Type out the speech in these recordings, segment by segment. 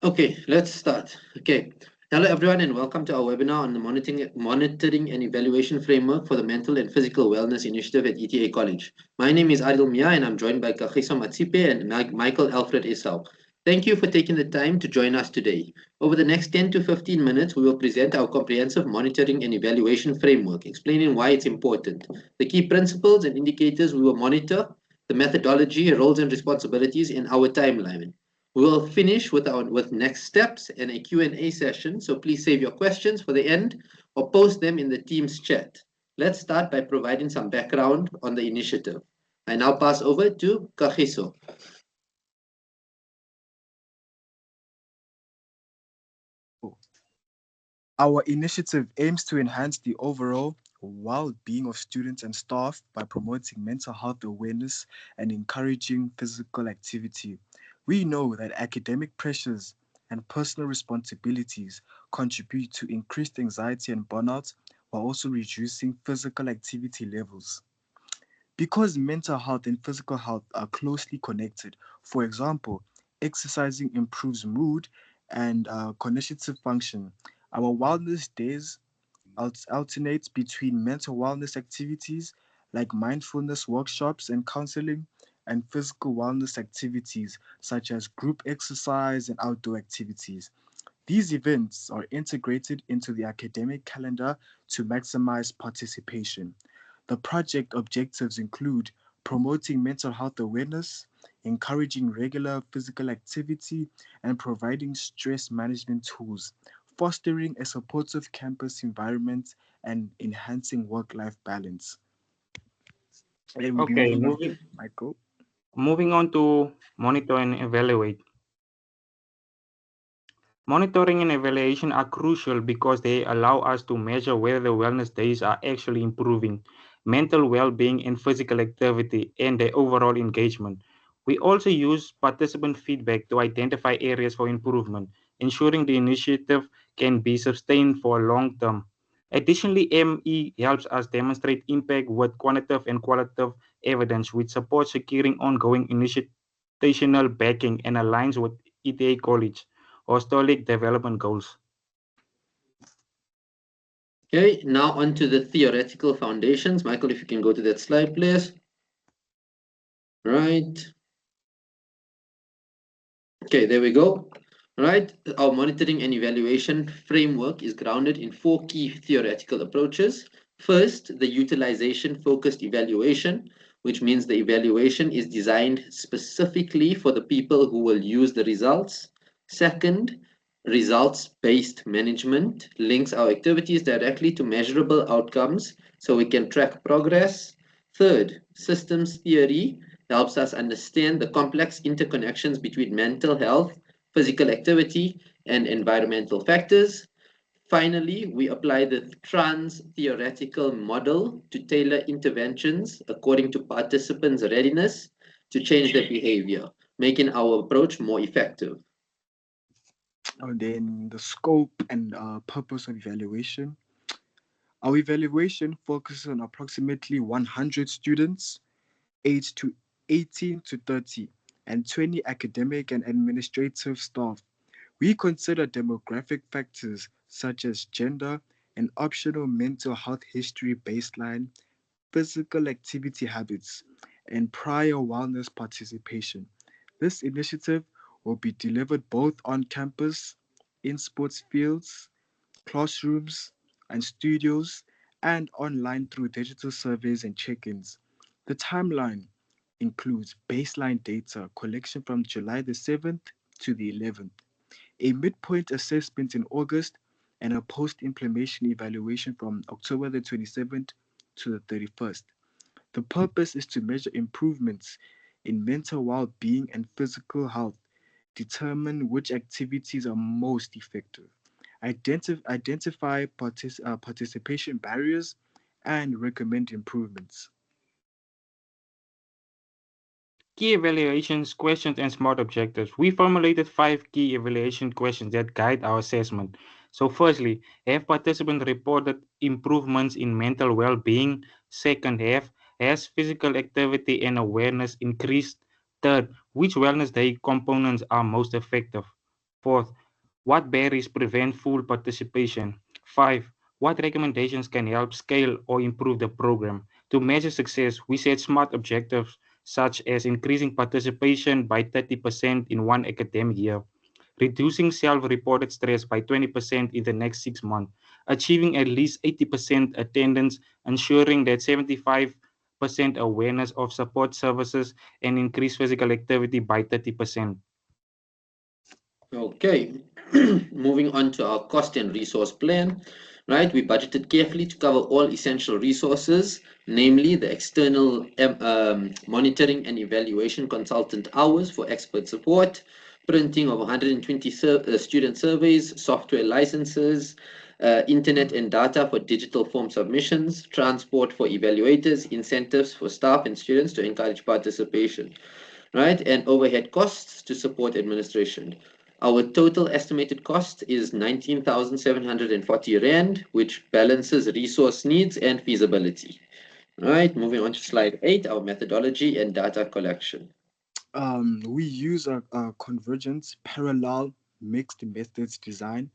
Okay, let's start. Okay. Hello, everyone, and welcome to our webinar on the monitoring and evaluation framework for the mental and physical wellness initiative at ETA College. My name is Adil Mia, and I'm joined by Kagiso Matsipe and Michael Alfred Isau. Thank you for taking the time to join us today. Over the next 10 to 15 minutes, we will present our comprehensive monitoring and evaluation framework, explaining why it's important, the key principles and indicators we will monitor, the methodology, roles, and responsibilities in our timeline. We will finish with next steps and a Q&A session, so please save your questions for the end or post them in the Teams chat. Let's start by providing some background on the initiative. I now pass over to Kagiso. Our initiative aims to enhance the overall well being of students and staff by promoting mental health awareness and encouraging physical activity. We know that academic pressures and personal responsibilities contribute to increased anxiety and burnout while also reducing physical activity levels. Because mental health and physical health are closely connected, for example, exercising improves mood and cognitive function. Our wellness days alternate between mental wellness activities like mindfulness workshops and counseling and physical wellness activities such as group exercise and outdoor activities. These events are integrated into the academic calendar to maximize participation. The project objectives include promoting mental health awareness, encouraging regular physical activity, and providing stress management tools, fostering a supportive campus environment, and enhancing work life balance. And we'll be Okay, moving on, moving Michael. moving on to monitor and evaluate. Monitoring and evaluation are crucial because they allow us to measure whether the wellness days are actually improving mental well-being and physical activity and their overall engagement. We also use participant feedback to identify areas for improvement, ensuring the initiative can be sustained for long term. Additionally, ME helps us demonstrate impact with quantitative and qualitative evidence, which supports securing ongoing institutional backing and aligns with ETA College Holistic development goals. Okay, now on to the theoretical foundations. Michael, if you can go to that slide, please. Right. Okay, there we go. Right. Our monitoring and evaluation framework is grounded in four key theoretical approaches. First, the utilization focused evaluation, which means the evaluation is designed specifically for the people who will use the results. Second, results based management links our activities directly to measurable outcomes so we can track progress. Third, systems theory helps us understand the complex interconnections between mental health, physical activity, and environmental factors. Finally, we apply the trans theoretical model to tailor interventions according to participants' readiness to change their behavior, making our approach more effective. And then the scope and purpose of evaluation. Our evaluation focuses on approximately 100 students aged to 18 to 30 and 20 academic and administrative staff. We consider demographic factors such as gender and optional mental health history baseline, physical activity habits, and prior wellness participation. This initiative will be delivered both on campus, in sports fields, classrooms, and studios, and online through digital surveys and check ins. The timeline includes baseline data collection from July the 7th to the 11th, a midpoint assessment in August, and a post implementation evaluation from October the 27th to the 31st. The purpose is to measure improvements in mental well being and physical health, determine which activities are most effective, identify participation barriers, and recommend improvements. Key evaluations, questions, and SMART objectives. We formulated 5 key evaluation questions that guide our assessment. So, firstly, have participants reported improvements in mental well being? Second, has physical activity and awareness increased? Third, which wellness day components are most effective? Fourth, what barriers prevent full participation? 5. What recommendations can help scale or improve the program? To measure success, we set SMART objectives such as increasing participation by 30% in one academic year, reducing self-reported stress by 20% in the next 6 months, achieving at least 80% attendance, ensuring that 75% awareness of support services, and increase physical activity by 30%. Okay, moving on to our cost and resource plan, right? We budgeted carefully to cover all essential resources, namely the external monitoring and evaluation consultant hours for expert support, printing of 120 student surveys, software licenses, internet and data for digital form submissions, transport for evaluators, incentives for staff and students to encourage participation, right? And overhead costs to support administration. Our total estimated cost is 19,740 Rand, which balances resource needs and feasibility. Right, moving on to slide 8, our methodology and data collection. We use a convergent parallel mixed methods design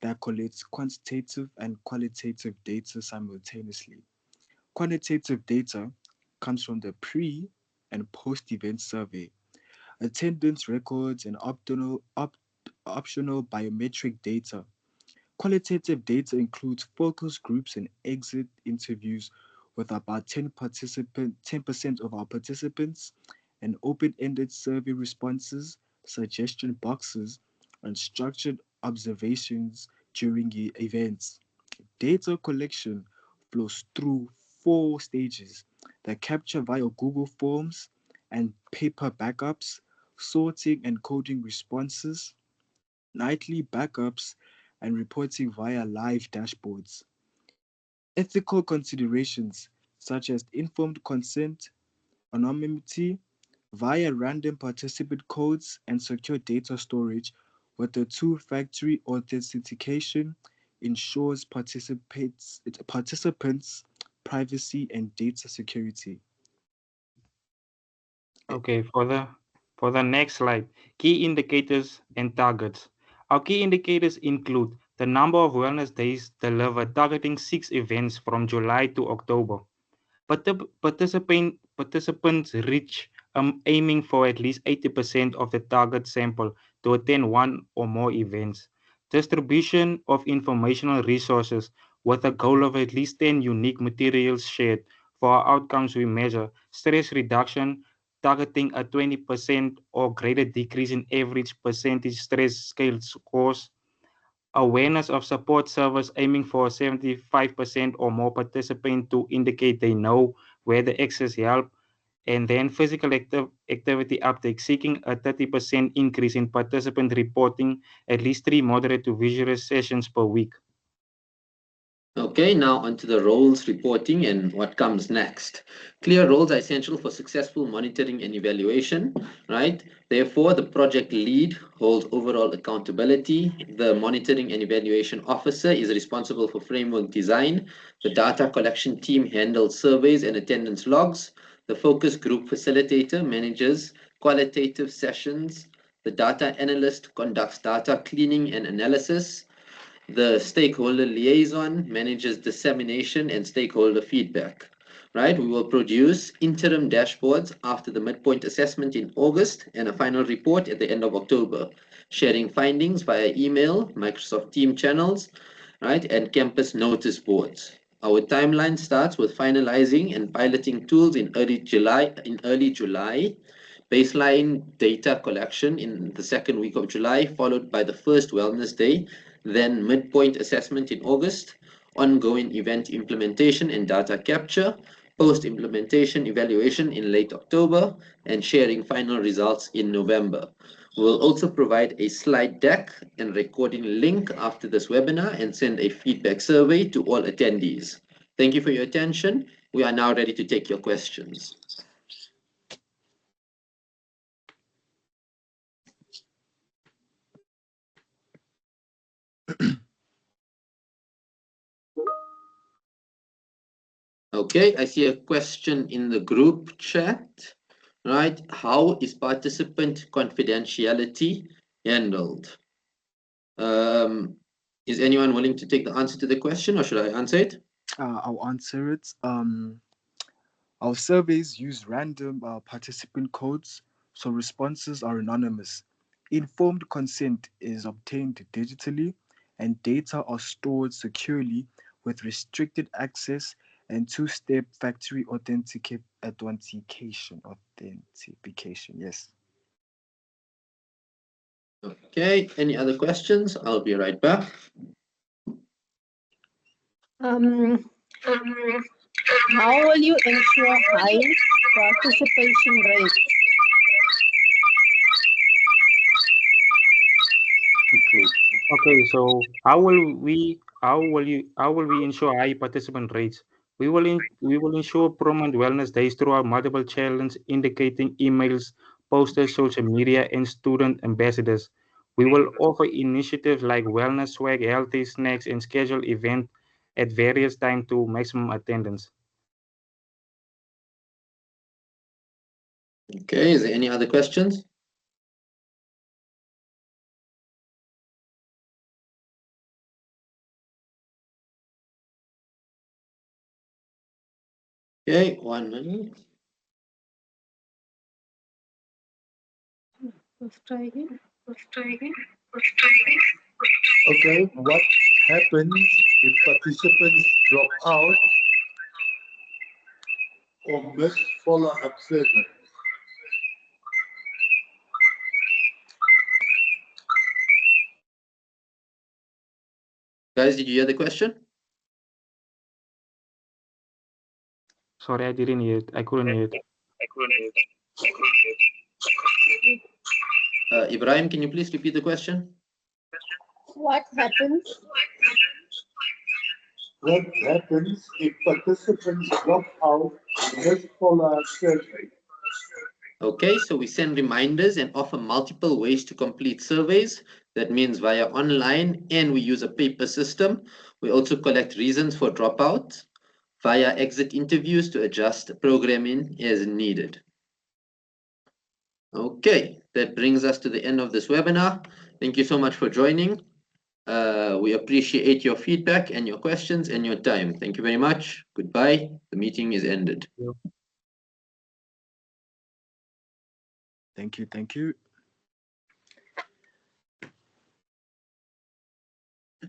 that collects quantitative and qualitative data simultaneously. Quantitative data comes from the pre and post event survey, attendance records, and optional biometric data. Qualitative data includes focus groups and exit interviews with about 10% of our participants, and open-ended survey responses, suggestion boxes, and structured observations during events. Data collection flows through 4 stages: the capture via Google Forms and paper backups, sorting and coding responses, nightly backups, and reporting via live dashboards. Ethical considerations such as informed consent, anonymity, via random participant codes, and secure data storage with the two-factor authentication ensures participants' privacy and data security. Okay, for the next slide, key indicators and targets. Our key indicators include the number of wellness days delivered, targeting 6 events from July to October. Participants reach aiming for at least 80% of the target sample to attend one or more events. Distribution of informational resources with a goal of at least 10 unique materials shared. For our outcomes, we measure stress reduction, targeting a 20% or greater decrease in average percentage stress scale scores. Awareness of support service, aiming for 75% or more participants to indicate they know where the access help. And then physical activity uptake, seeking a 30% increase in participant reporting at least 3 moderate to vigorous sessions per week. Okay, now onto the roles reporting and what comes next. Clear roles are essential for successful monitoring and evaluation, right? Therefore, the project lead holds overall accountability. The monitoring and evaluation officer is responsible for framework design. The data collection team handles surveys and attendance logs. The focus group facilitator manages qualitative sessions. The data analyst conducts data cleaning and analysis. The stakeholder liaison manages dissemination and stakeholder feedback, right? We will produce interim dashboards after the midpoint assessment in August and a final report at the end of October, sharing findings via email, Microsoft Team channels, right, and campus notice boards. Our timeline starts with finalizing and piloting tools in early July, baseline data collection in the second week of July, followed by the first wellness day, then midpoint assessment in August, ongoing event implementation and data capture, post-implementation evaluation in late October, and sharing final results in November. We'll also provide a slide deck and recording link after this webinar and send a feedback survey to all attendees. Thank you for your attention. We are now ready to take your questions. Okay, I see a question in the group chat, right? How is participant confidentiality handled? Is anyone willing to take the answer to the question, or should I answer it? I'll answer it. Our surveys use random participant codes, so responses are anonymous. Informed consent is obtained digitally, and data are stored securely with restricted access and two-step factory authentication. Yes. Okay, any other questions? I'll be right back. How will you ensure high participation rates? Okay, so how will we ensure high participant rates? We will ensure prominent wellness days through our multiple channels, indicating emails, posters, social media, and student ambassadors. We will offer initiatives like wellness swag, healthy snacks, and schedule events at various times to maximum attendance. Okay, is there any other questions? Okay, 1 minute. Let's try again. Okay, what happens if participants drop out or miss follow-up surgery? Guys, did you hear the question? Sorry, I didn't hear it. I couldn't hear it. Ibrahim, can you please repeat the question? What happens? What happens if participants drop out or miss follow-up surgery? Okay, so we send reminders and offer multiple ways to complete surveys. That means via online, and we use a paper system. We also collect reasons for dropout via exit interviews to adjust programming as needed. Okay, that brings us to the end of this webinar. Thank you so much for joining. We appreciate your feedback and your questions and your time. Thank you very much. Goodbye. The meeting is ended. Thank you.